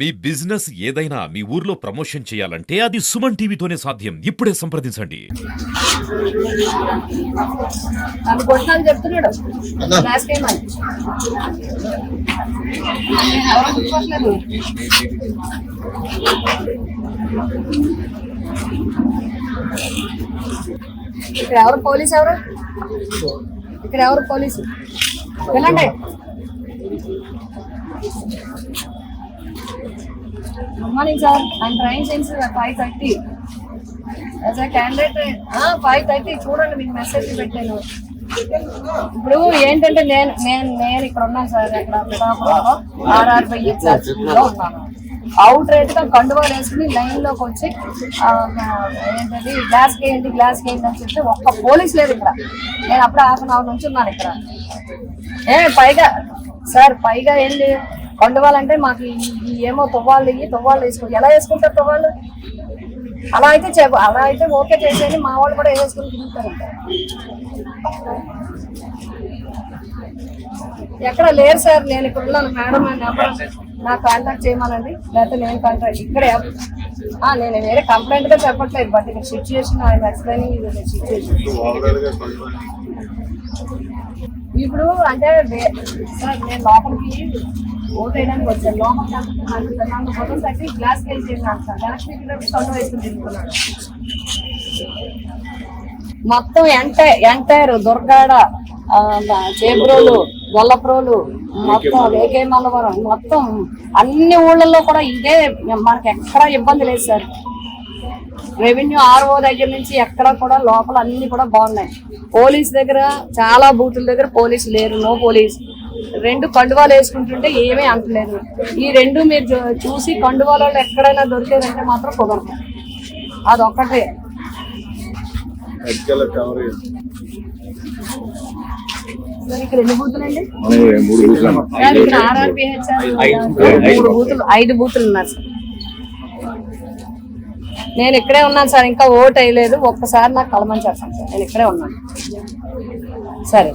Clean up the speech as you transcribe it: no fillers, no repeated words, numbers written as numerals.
మీ business ఏదైనా మీ ఊర్లో promotion చేయాలంటే అది సుమన్ టీవీతోనే సాధ్యం. ఇప్పుడే సంప్రదించండి. ఇక్కడ ఎవరు పోలీసు ఎవరు ఇక్కడ ఎవరు పోలీసు వెళ్ళండి. Good morning, sir. I'm trying since 5:30. As a candidate, 5:30 చూడండి మీకు మెసేజ్ పెట్టాను. ఇప్పుడు ఏంటంటే నేను ఇక్కడ ఉన్నాను సార్, ఇక్కడ పిఠాపురంలో RRBHలో ఉన్నాను. అవుట్ రేట్ గా కండువాలు వేసుకుని లైన్ లోకి వచ్చి ఏంటంటే గ్లాస్ కేయండి అని చెప్పి ఒక్క పోలీస్ లేదు ఇక్కడ. నేను అప్పుడే ½ నుంచి ఉన్నాను ఇక్కడ. పైగా ఏంటి కండువాలంటే మాకు ఏమో తువ్వాళ్ళు వేసుకో ఎలా వేసుకుంటారు తువ్వాళ్ళు? అలా అయితే ఓకే చేసేది మా వాళ్ళు కూడా వేసుకుని తిరుగుతారు. ఎక్కడ లేరు సార్, నేను ఇక్కడ ఉన్నాను మేడం. నాకు కాంటాక్ట్ చేయమనండి, లేకపోతే నేను కాంటాక్ట్ ఇక్కడ నేను వేరే కంప్లైంట్ గా చెప్పట్లేదు, బట్ ఇక్కడ సిచ్యుయేషన్ ఐఎమ్ ఎక్స్ప్లెయినింగ్ సిచ్యుయేషన్. ఇప్పుడు అంటే సార్ నేను లోపలికి ఓట్ వేయడానికి వచ్చాను. లోపలికి నన్ను మొదలు తట్టి గ్లాస్ వేసేసాను సార్. ఎలక్ట్రిక్ సౌండ్ వేసుకుని తిరుగుతున్నాడు. మొత్తం ఎంటైర్ దుర్గాడ, చేబ్రోలు, గొల్లప్రోలు, మొత్తం వేకే మల్లవరం, మొత్తం అన్ని ఊళ్ళల్లో కూడా ఇదే. మనకి ఎక్కడా ఇబ్బంది లేదు సార్. రెవెన్యూ RO దగ్గర నుంచి ఎక్కడ కూడా లోపల అన్ని కూడా బాగున్నాయి. పోలీస్ దగ్గర చాలా బూతుల దగ్గర పోలీసు లేరు, నో పోలీస్. 2 కండువాలు వేసుకుంటుంటే ఏమీ అంటలేదు. ఈ 2 మీరు చూసి కండువాలలో ఎక్కడైనా దొరికేదంటే మాత్రం కుదరదు. అదొక్కటే. ఇక్కడ ఎన్ని బూతులండి? ఇక్కడ RRBH 5 బూతులు ఉన్నారు సార్. నేను ఇక్కడే ఉన్నాను సార్, ఇంకా ఓట్ వేయలేదు. ఒక్కసారి నాకు కలమని చెప్పండి సార్, నేను ఇక్కడే ఉన్నాను. సరే.